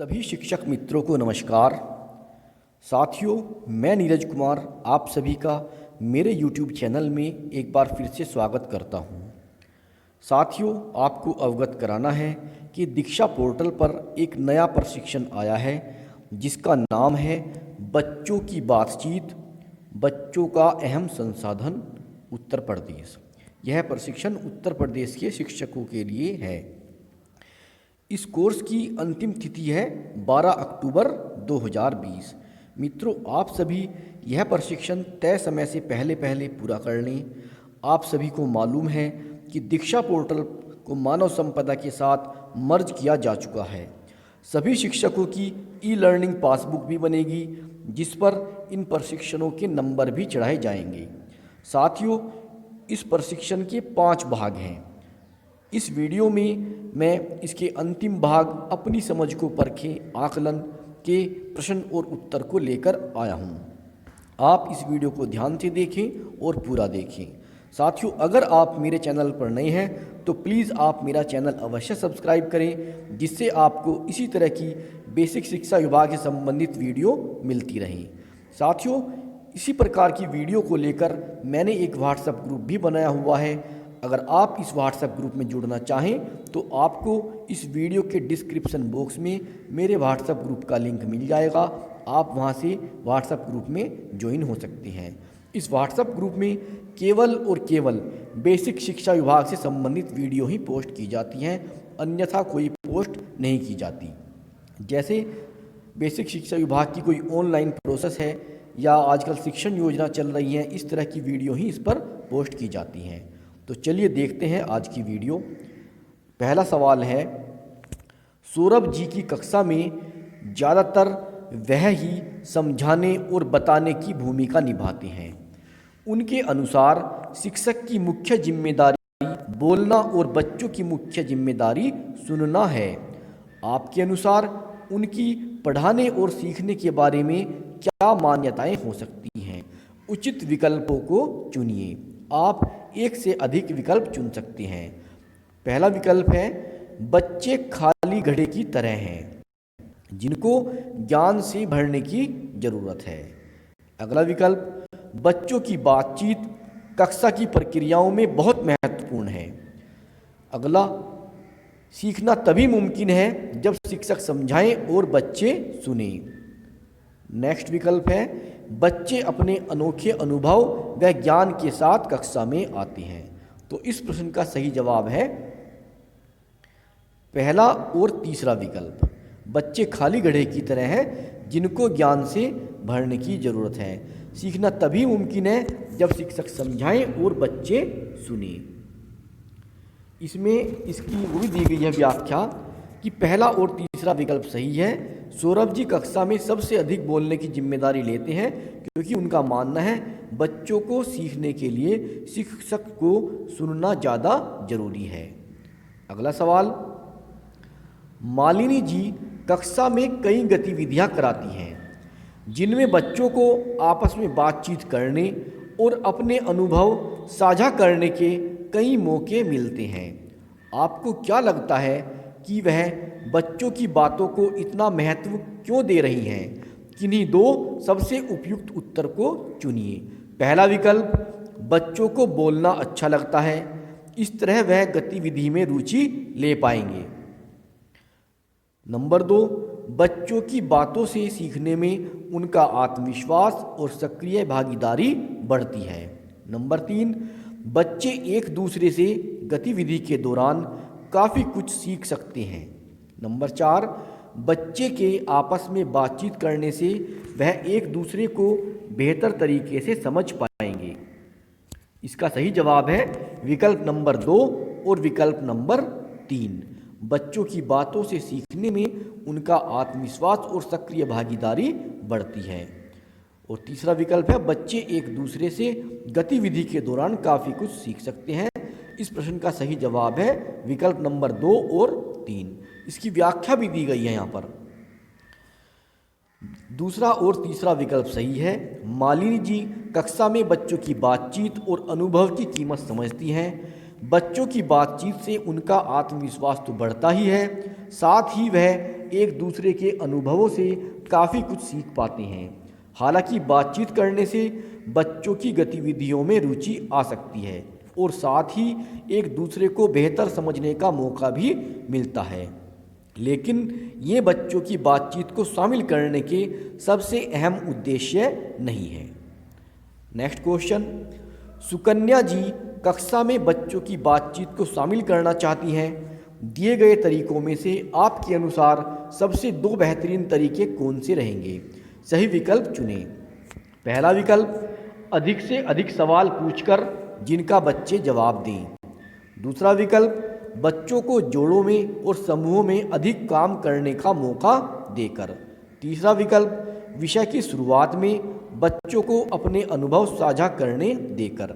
सभी शिक्षक मित्रों को नमस्कार। साथियों, मैं नीरज कुमार आप सभी का मेरे YouTube चैनल में एक बार फिर से स्वागत करता हूं। साथियों, आपको अवगत कराना है कि दीक्षा पोर्टल पर एक नया प्रशिक्षण आया है जिसका नाम है बच्चों की बातचीत, बच्चों का अहम संसाधन उत्तर प्रदेश। यह प्रशिक्षण उत्तर प्रदेश के शिक्षकों के लिए है। इस कोर्स की अंतिम तिथि है 12 अक्टूबर 2020। मित्रों, आप सभी यह प्रशिक्षण तय समय से पहले पूरा कर लें। आप सभी को मालूम है कि दीक्षा पोर्टल को मानव संपदा के साथ मर्ज किया जा चुका है। सभी शिक्षकों की ई लर्निंग पासबुक भी बनेगी जिस पर इन प्रशिक्षणों के नंबर भी चढ़ाए जाएंगे। साथियों, इस प्रशिक्षण के 5 भाग हैं। इस वीडियो में मैं इसके अंतिम भाग अपनी समझ को परखे आकलन के प्रश्न और उत्तर को लेकर आया हूँ। आप इस वीडियो को ध्यान से देखें और पूरा देखें। साथियों, अगर आप मेरे चैनल पर नए हैं तो प्लीज़ आप मेरा चैनल अवश्य सब्सक्राइब करें जिससे आपको इसी तरह की बेसिक शिक्षा विभाग से संबंधित वीडियो मिलती रहें। साथियों, इसी प्रकार की वीडियो को लेकर मैंने एक व्हाट्सएप ग्रुप भी बनाया हुआ है। अगर आप इस व्हाट्सएप ग्रुप में जुड़ना चाहें तो आपको इस वीडियो के डिस्क्रिप्शन बॉक्स में मेरे व्हाट्सएप ग्रुप का लिंक मिल जाएगा। आप वहां से व्हाट्सएप ग्रुप में ज्वाइन हो सकते हैं। इस व्हाट्सएप ग्रुप में केवल और केवल बेसिक शिक्षा विभाग से संबंधित वीडियो ही पोस्ट की जाती हैं, अन्यथा कोई पोस्ट नहीं की जाती। जैसे बेसिक शिक्षा विभाग की कोई ऑनलाइन प्रोसेस है या आजकल शिक्षण योजना चल रही है, इस तरह की वीडियो ही इस पर पोस्ट की जाती हैं। तो चलिए देखते हैं आज की वीडियो। पहला सवाल है, सौरभ जी की कक्षा में ज़्यादातर वह ही समझाने और बताने की भूमिका निभाते हैं। उनके अनुसार शिक्षक की मुख्य जिम्मेदारी बोलना और बच्चों की मुख्य जिम्मेदारी सुनना है। आपके अनुसार उनकी पढ़ाने और सीखने के बारे में क्या मान्यताएं हो सकती हैं? उचित विकल्पों को चुनिए। आप एक से अधिक विकल्प चुन सकते हैं। पहला विकल्प है, बच्चे खाली घड़े की तरह हैं जिनको ज्ञान से भरने की जरूरत है। अगला विकल्प, बच्चों की बातचीत कक्षा की प्रक्रियाओं में बहुत महत्वपूर्ण है। अगला, सीखना तभी मुमकिन है जब शिक्षक समझाएं और बच्चे सुने। नेक्स्ट विकल्प है, बच्चे अपने अनोखे अनुभव व ज्ञान के साथ कक्षा में आते हैं। तो इस प्रश्न का सही जवाब है पहला और तीसरा विकल्प। बच्चे खाली घड़े की तरह हैं जिनको ज्ञान से भरने की जरूरत है। सीखना तभी मुमकिन है जब शिक्षक समझाएं और बच्चे सुने। इसमें इसकी वो भी दी गई है व्याख्या कि पहला और तीसरा विकल्प सही है। सौरभ जी कक्षा में सबसे अधिक बोलने की जिम्मेदारी लेते हैं क्योंकि उनका मानना है बच्चों को सीखने के लिए शिक्षक को सुनना ज़्यादा जरूरी है। अगला सवाल, मालिनी जी कक्षा में कई गतिविधियां कराती हैं जिनमें बच्चों को आपस में बातचीत करने और अपने अनुभव साझा करने के कई मौके मिलते हैं। आपको क्या लगता है कि वह बच्चों की बातों को इतना महत्व क्यों दे रही हैं? किन्हीं 2 सबसे उपयुक्त उत्तर को चुनिए। पहला विकल्प, बच्चों को बोलना अच्छा लगता है, इस तरह वह गतिविधि में रुचि ले पाएंगे। नंबर 2, बच्चों की बातों से सीखने में उनका आत्मविश्वास और सक्रिय भागीदारी बढ़ती है। नंबर 3, बच्चे एक दूसरे से गतिविधि के दौरान काफ़ी कुछ सीख सकते हैं। नंबर 4, बच्चे के आपस में बातचीत करने से वह एक दूसरे को बेहतर तरीके से समझ पाएंगे। इसका सही जवाब है विकल्प नंबर 2 और विकल्प नंबर 3। बच्चों की बातों से सीखने में उनका आत्मविश्वास और सक्रिय भागीदारी बढ़ती है। और तीसरा विकल्प है, बच्चे एक दूसरे से गतिविधि के दौरान काफ़ी कुछ सीख सकते हैं। इस प्रश्न का सही जवाब है विकल्प नंबर 2 और 3। इसकी व्याख्या भी दी गई है यहाँ पर। दूसरा और तीसरा विकल्प सही है। मालिनी जी कक्षा में बच्चों की बातचीत और अनुभव की कीमत समझती हैं। बच्चों की बातचीत से उनका आत्मविश्वास तो बढ़ता ही है, साथ ही वह एक दूसरे के अनुभवों से काफ़ी कुछ सीख पाते हैं। हालांकि बातचीत करने से बच्चों की गतिविधियों में रुचि आ सकती है और साथ ही एक दूसरे को बेहतर समझने का मौका भी मिलता है, लेकिन ये बच्चों की बातचीत को शामिल करने के सबसे अहम उद्देश्य नहीं है। नेक्स्ट क्वेश्चन, सुकन्या जी कक्षा में बच्चों की बातचीत को शामिल करना चाहती हैं। दिए गए तरीकों में से आपके अनुसार सबसे दो बेहतरीन तरीके कौन से रहेंगे? सही विकल्प चुनें। पहला विकल्प, अधिक से अधिक सवाल पूछकर जिनका बच्चे जवाब दें। दूसरा विकल्प, बच्चों को जोड़ों में और समूहों में अधिक काम करने का मौका देकर। तीसरा विकल्प, विषय की शुरुआत में बच्चों को अपने अनुभव साझा करने देकर।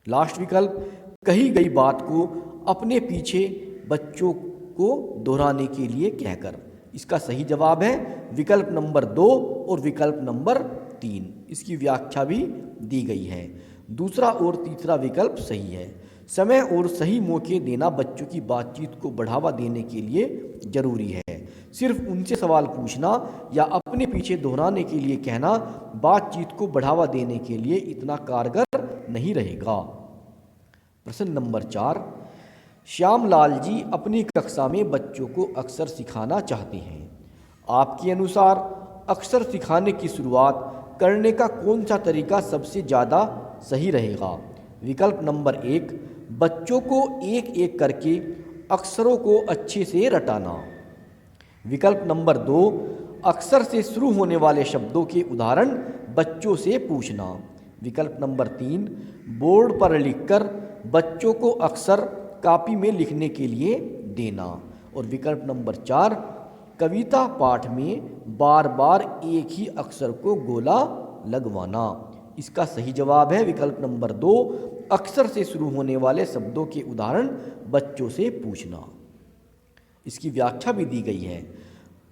लास्ट विकल्प, कही गई बात को अपने पीछे बच्चों को दोहराने के लिए कहकर। इसका सही जवाब है विकल्प नंबर 2 और विकल्प नंबर 3। इसकी व्याख्या भी दी गई है। दूसरा और तीसरा विकल्प सही है। समय और सही मौके देना बच्चों की बातचीत को बढ़ावा देने के लिए जरूरी है। सिर्फ उनसे सवाल पूछना या अपने पीछे दोहराने के लिए कहना बातचीत को बढ़ावा देने के लिए इतना कारगर नहीं रहेगा। प्रश्न नंबर 4, श्यामलाल जी अपनी कक्षा में बच्चों को अक्षर सिखाना चाहते हैं। आपके अनुसार अक्षर सिखाने की शुरुआत करने का कौन सा तरीका सबसे ज़्यादा सही रहेगा? विकल्प नंबर 1, बच्चों को एक एक करके अक्षरों को अच्छे से रटाना। विकल्प नंबर 2, अक्षर से शुरू होने वाले शब्दों के उदाहरण बच्चों से पूछना। विकल्प नंबर 3, बोर्ड पर लिखकर बच्चों को अक्षर कॉपी में लिखने के लिए देना। और विकल्प नंबर 4, कविता पाठ में बार बार एक ही अक्षर को गोला लगवाना। इसका सही जवाब है विकल्प नंबर 2, अक्षर से शुरू होने वाले शब्दों के उदाहरण बच्चों से पूछना। इसकी व्याख्या भी दी गई है।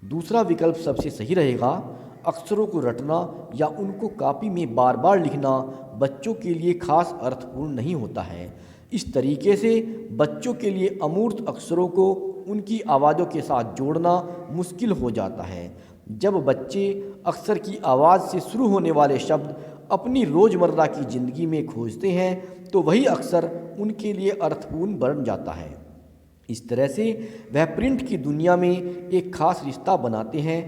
दूसरा विकल्प सबसे सही रहेगा। अक्षरों को रटना या उनको कॉपी में बार बार लिखना बच्चों के लिए खास अर्थपूर्ण नहीं होता है। इस तरीके से बच्चों के लिए अमूर्त अक्षरों को उनकी आवाज़ों के साथ जोड़ना मुश्किल हो जाता है। जब बच्चे अक्षर की आवाज़ से शुरू होने वाले शब्द अपनी रोज़मर्रा की ज़िंदगी में खोजते हैं तो वही अक्षर उनके लिए अर्थपूर्ण बन जाता है। इस तरह से वह प्रिंट की दुनिया में एक खास रिश्ता बनाते हैं।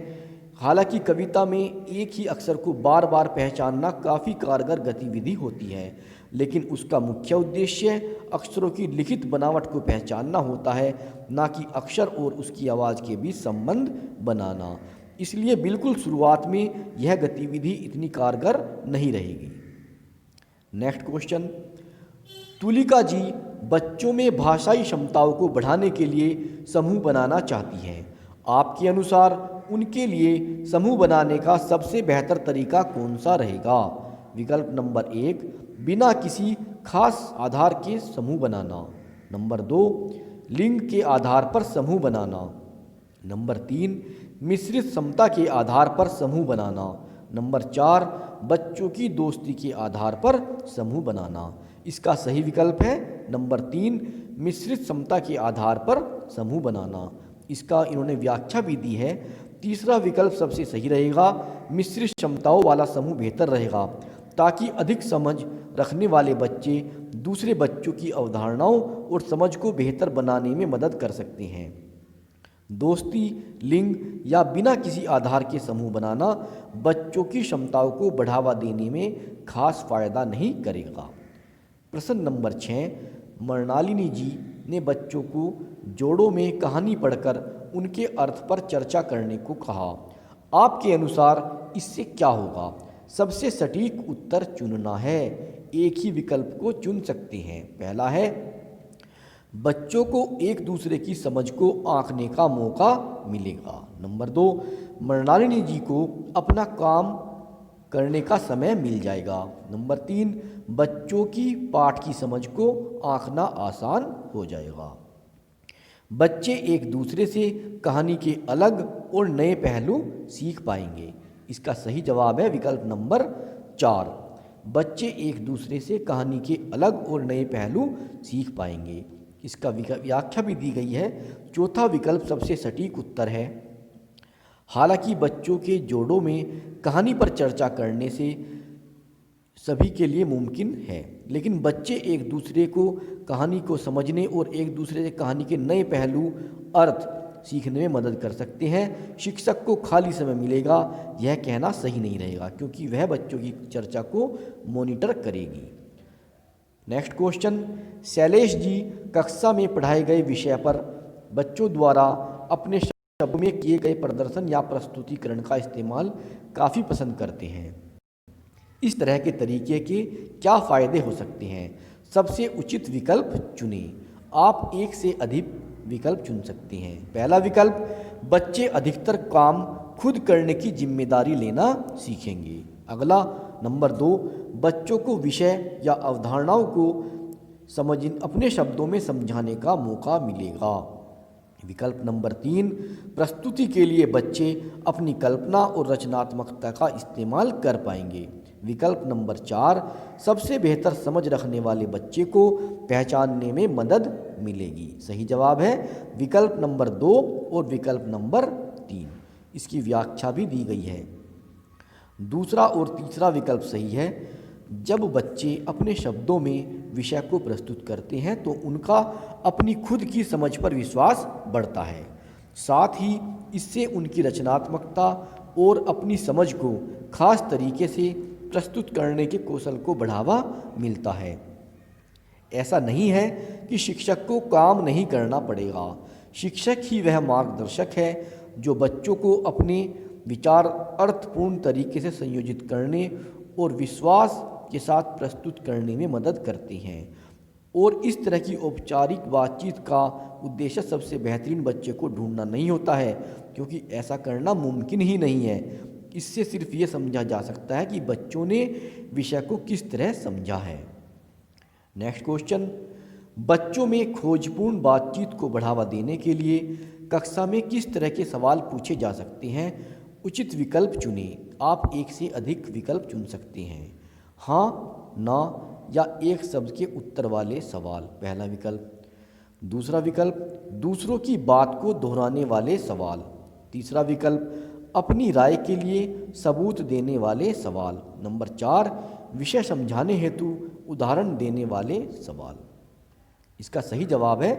हालांकि कविता में एक ही अक्षर को बार बार पहचानना काफ़ी कारगर गतिविधि होती है, लेकिन उसका मुख्य उद्देश्य अक्षरों की लिखित बनावट को पहचानना होता है, ना कि अक्षर और उसकी आवाज़ के बीच संबंध बनाना। इसलिए बिल्कुल शुरुआत में यह गतिविधि इतनी कारगर नहीं रहेगी। नेक्स्ट क्वेश्चन, तुलिका जी बच्चों में भाषाई क्षमताओं को बढ़ाने के लिए समूह बनाना चाहती हैं। आपके अनुसार उनके लिए समूह बनाने का सबसे बेहतर तरीका कौन सा रहेगा? विकल्प नंबर 1, बिना किसी खास आधार के समूह बनाना। नंबर 2, लिंग के आधार पर समूह बनाना। नंबर 3, मिश्रित क्षमता के आधार पर समूह बनाना। नंबर 4, बच्चों की दोस्ती के आधार पर समूह बनाना। इसका सही विकल्प है नंबर 3, मिश्रित क्षमता के आधार पर समूह बनाना। इसका इन्होंने व्याख्या भी दी है। तीसरा विकल्प सबसे सही रहेगा। मिश्रित क्षमताओं वाला समूह बेहतर रहेगा ताकि अधिक समझ रखने वाले बच्चे दूसरे बच्चों की अवधारणाओं और समझ को बेहतर बनाने में मदद कर सकते हैं। दोस्ती, लिंग या बिना किसी आधार के समूह बनाना बच्चों की क्षमताओं को बढ़ावा देने में खास फायदा नहीं करेगा। प्रश्न नंबर 6, मृणालिनी जी ने बच्चों को जोड़ों में कहानी पढ़कर उनके अर्थ पर चर्चा करने को कहा। आपके अनुसार इससे क्या होगा? सबसे सटीक उत्तर चुनना है। एक ही विकल्प को चुन सकते हैं। पहला है, बच्चों को एक दूसरे की समझ को आंकने का मौका मिलेगा। नंबर 2, मृणालिनी जी को अपना काम करने का समय मिल जाएगा। नंबर 3, बच्चों की पाठ की समझ को आंकना आसान हो जाएगा। बच्चे एक दूसरे से कहानी के अलग और नए पहलू सीख पाएंगे। इसका सही जवाब है विकल्प नंबर 4, बच्चे एक दूसरे से कहानी के अलग और नए पहलू सीख पाएंगे। इसका व्याख्या भी दी गई है। चौथा विकल्प सबसे सटीक उत्तर है। हालांकि बच्चों के जोड़ों में कहानी पर चर्चा करने से सभी के लिए मुमकिन है, लेकिन बच्चे एक दूसरे को कहानी को समझने और एक दूसरे से कहानी के नए पहलू, अर्थ सीखने में मदद कर सकते हैं। शिक्षक को खाली समय मिलेगा यह कहना सही नहीं रहेगा, क्योंकि वह बच्चों की चर्चा को मॉनिटर करेगी। नेक्स्ट क्वेश्चन, शैलेश जी कक्षा में पढ़ाए गए विषय पर बच्चों द्वारा अपने शब्दों में किए गए प्रदर्शन या प्रस्तुतिकरण का इस्तेमाल काफ़ी पसंद करते हैं। इस तरह के तरीके के क्या फ़ायदे हो सकते हैं? सबसे उचित विकल्प चुनें। आप एक से अधिक विकल्प चुन सकते हैं। पहला विकल्प, बच्चे अधिकतर काम खुद करने की जिम्मेदारी लेना सीखेंगे। अगला नंबर 2, बच्चों को विषय या अवधारणाओं को अपने शब्दों में समझाने का मौका मिलेगा। विकल्प नंबर 3, प्रस्तुति के लिए बच्चे अपनी कल्पना और रचनात्मकता का इस्तेमाल कर पाएंगे। विकल्प नंबर 4, सबसे बेहतर समझ रखने वाले बच्चे को पहचानने में मदद मिलेगी। सही जवाब है विकल्प नंबर 2 और विकल्प नंबर 3। इसकी व्याख्या भी दी गई है। दूसरा और तीसरा विकल्प सही है। जब बच्चे अपने शब्दों में विषय को प्रस्तुत करते हैं तो उनका अपनी खुद की समझ पर विश्वास बढ़ता है। साथ ही इससे उनकी रचनात्मकता और अपनी समझ को खास तरीके से प्रस्तुत करने के कौशल को बढ़ावा मिलता है। ऐसा नहीं है कि शिक्षक को काम नहीं करना पड़ेगा। शिक्षक ही वह मार्गदर्शक है जो बच्चों को अपने विचार अर्थपूर्ण तरीके से संयोजित करने और विश्वास के साथ प्रस्तुत करने में मदद करते हैं। और इस तरह की औपचारिक बातचीत का उद्देश्य सबसे बेहतरीन बच्चे को ढूंढना नहीं होता है, क्योंकि ऐसा करना मुमकिन ही नहीं है। इससे सिर्फ ये समझा जा सकता है कि बच्चों ने विषय को किस तरह समझा है। नेक्स्ट क्वेश्चन, बच्चों में खोजपूर्ण बातचीत को बढ़ावा देने के लिए कक्षा में किस तरह के सवाल पूछे जा सकते हैं? उचित विकल्प चुनें। आप एक से अधिक विकल्प चुन सकते हैं। हाँ, ना या एक शब्द के उत्तर वाले सवाल, पहला विकल्प। दूसरा विकल्प, दूसरों की बात को दोहराने वाले सवाल। तीसरा विकल्प, अपनी राय के लिए सबूत देने वाले सवाल। नंबर 4, विषय समझाने हेतु उदाहरण देने वाले सवाल। इसका सही जवाब है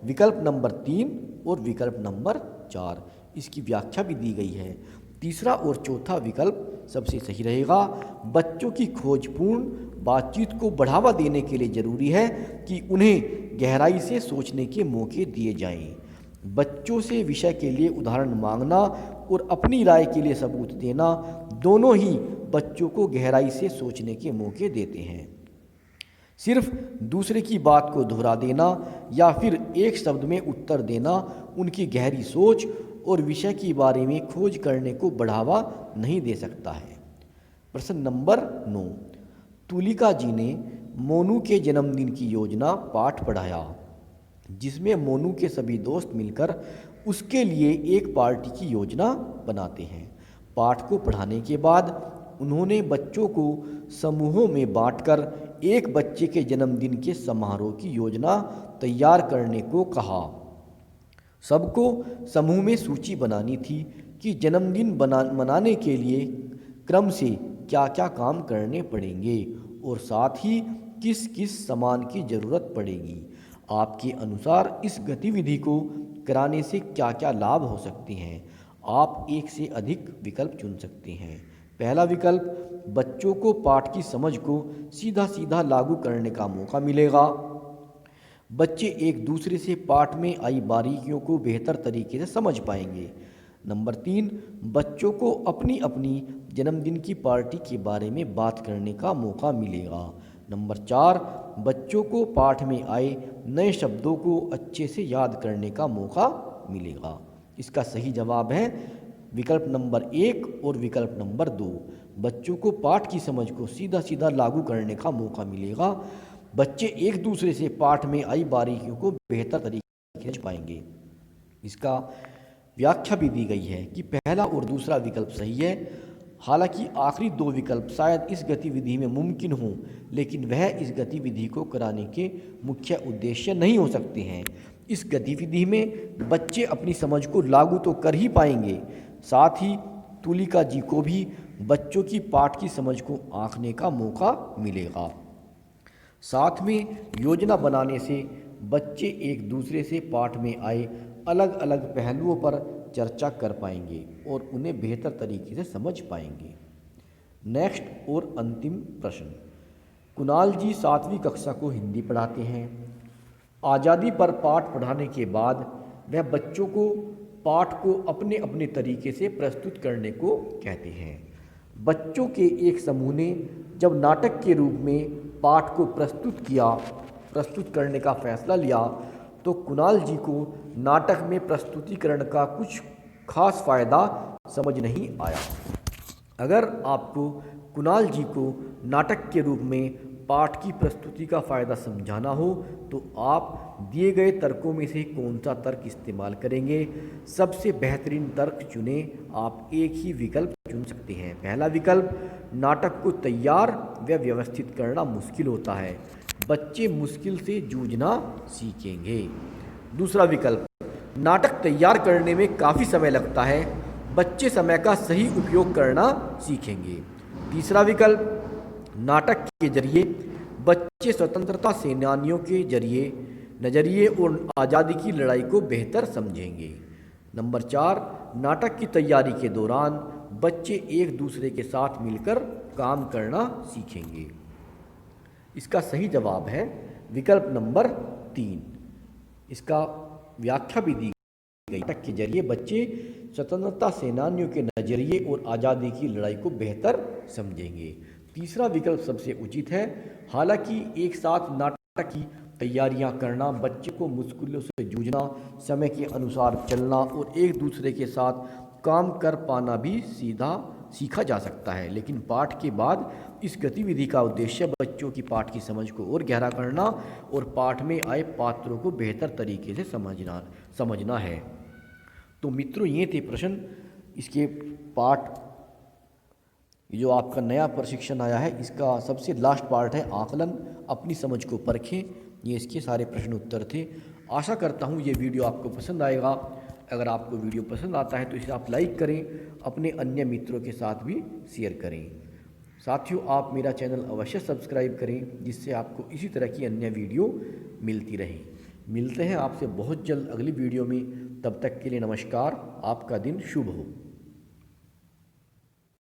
विकल्प नंबर 3 और विकल्प नंबर 4। इसकी व्याख्या भी दी गई है। तीसरा और चौथा विकल्प सबसे सही रहेगा। बच्चों की खोजपूर्ण बातचीत को बढ़ावा देने के लिए ज़रूरी है कि उन्हें गहराई से सोचने के मौके दिए जाएं। बच्चों से विषय के लिए उदाहरण मांगना और अपनी राय के लिए सबूत देना दोनों ही बच्चों को गहराई से सोचने के मौके देते हैं। सिर्फ दूसरे की बात को दोहरा देना या फिर एक शब्द में उत्तर देना उनकी गहरी सोच और विषय के बारे में खोज करने को बढ़ावा नहीं दे सकता है। प्रश्न नंबर 9, तुलिका जी ने मोनू के जन्मदिन की योजना पाठ पढ़ाया, जिसमें मोनू के सभी दोस्त मिलकर उसके लिए एक पार्टी की योजना बनाते हैं। पाठ को पढ़ाने के बाद उन्होंने बच्चों को समूहों में बांटकर एक बच्चे के जन्मदिन के समारोह की योजना तैयार करने को कहा। सबको समूह में सूची बनानी थी कि जन्मदिन मनाने के लिए क्रम से क्या क्या काम करने पड़ेंगे और साथ ही किस किस सामान की ज़रूरत पड़ेगी। आपके अनुसार इस गतिविधि को कराने से क्या क्या लाभ हो सकते हैं? आप एक से अधिक विकल्प चुन सकते हैं। पहला विकल्प, बच्चों को पाठ की समझ को सीधा सीधा लागू करने का मौका मिलेगा। बच्चे एक दूसरे से पाठ में आई बारीकियों को बेहतर तरीके से समझ पाएंगे। नंबर 3, बच्चों को अपनी अपनी जन्मदिन की पार्टी के बारे में बात करने का मौका मिलेगा। नंबर 4, बच्चों को पाठ में आए नए शब्दों को अच्छे से याद करने का मौका मिलेगा। इसका सही जवाब है विकल्प नंबर 1 और विकल्प नंबर 2। बच्चों को पाठ की समझ को सीधा सीधा लागू करने का मौका मिलेगा। बच्चे एक दूसरे से पाठ में आई बारीकियों को बेहतर तरीके से समझ पाएंगे। इसका व्याख्या भी दी गई है कि पहला और दूसरा विकल्प सही है। हालांकि आखिरी दो विकल्प शायद इस गतिविधि में मुमकिन हो, लेकिन वह इस गतिविधि को कराने के मुख्य उद्देश्य नहीं हो सकते हैं। इस गतिविधि में बच्चे अपनी समझ को लागू तो कर ही पाएंगे, साथ ही तुलिका जी को भी बच्चों की पाठ की समझ को आंकने का मौका मिलेगा। साथ में योजना बनाने से बच्चे एक दूसरे से पाठ में आए अलग अलग पहलुओं पर चर्चा कर पाएंगे और उन्हें बेहतर तरीके से समझ पाएंगे। नेक्स्ट और अंतिम प्रश्न। कुणाल जी 7वीं कक्षा को हिंदी पढ़ाते हैं। आज़ादी पर पाठ पढ़ाने के बाद वह बच्चों को पाठ को अपने अपने तरीके से प्रस्तुत करने को कहते हैं। बच्चों के एक समूह ने जब नाटक के रूप में पाठ को प्रस्तुत करने का फैसला लिया, तो कुणाल जी को नाटक में प्रस्तुतिकरण का कुछ खास फ़ायदा समझ नहीं आया। अगर आपको कुणाल जी को नाटक के रूप में पाठ की प्रस्तुति का फ़ायदा समझाना हो तो आप दिए गए तर्कों में से कौन सा तर्क इस्तेमाल करेंगे? सबसे बेहतरीन तर्क चुनें। आप एक ही विकल्प चुन सकते हैं। पहला विकल्प, नाटक को तैयार व व्यवस्थित करना मुश्किल होता है, बच्चे मुश्किल से जूझना सीखेंगे। दूसरा विकल्प, नाटक तैयार करने में काफ़ी समय लगता है, बच्चे समय का सही उपयोग करना सीखेंगे। तीसरा विकल्प, नाटक के जरिए बच्चे स्वतंत्रता सेनानियों के नज़रिए और आज़ादी की लड़ाई को बेहतर समझेंगे। नंबर 4, नाटक की तैयारी के दौरान बच्चे एक दूसरे के साथ मिलकर काम करना सीखेंगे। इसका सही जवाब है विकल्प नंबर 3। इसका व्याख्या भी दी गई। नाटक के जरिए बच्चे स्वतंत्रता सेनानियों के नज़रिए और आज़ादी की लड़ाई को बेहतर समझेंगे। तीसरा विकल्प सबसे उचित है। हालांकि एक साथ नाटक की तैयारियां करना, बच्चे को मुश्किलों से जूझना, समय के अनुसार चलना और एक दूसरे के साथ काम कर पाना भी सीखा जा सकता है, लेकिन पाठ के बाद इस गतिविधि का उद्देश्य बच्चों की पाठ की समझ को और गहरा करना और पाठ में आए पात्रों को बेहतर तरीके से समझना है। तो मित्रों, ये थे प्रश्न। इसके पाठ जो आपका नया प्रशिक्षण आया है, इसका सबसे लास्ट पार्ट है आकलन, अपनी समझ को परखें। ये इसके सारे प्रश्न उत्तर थे। आशा करता हूँ ये वीडियो आपको पसंद आएगा। अगर आपको वीडियो पसंद आता है तो इसे आप लाइक करें, अपने अन्य मित्रों के साथ भी शेयर करें। साथियों, आप मेरा चैनल अवश्य सब्सक्राइब करें, जिससे आपको इसी तरह की अन्य वीडियो मिलती रहे। मिलते हैं आपसे बहुत जल्द अगली वीडियो में। तब तक के लिए नमस्कार। आपका दिन शुभ हो।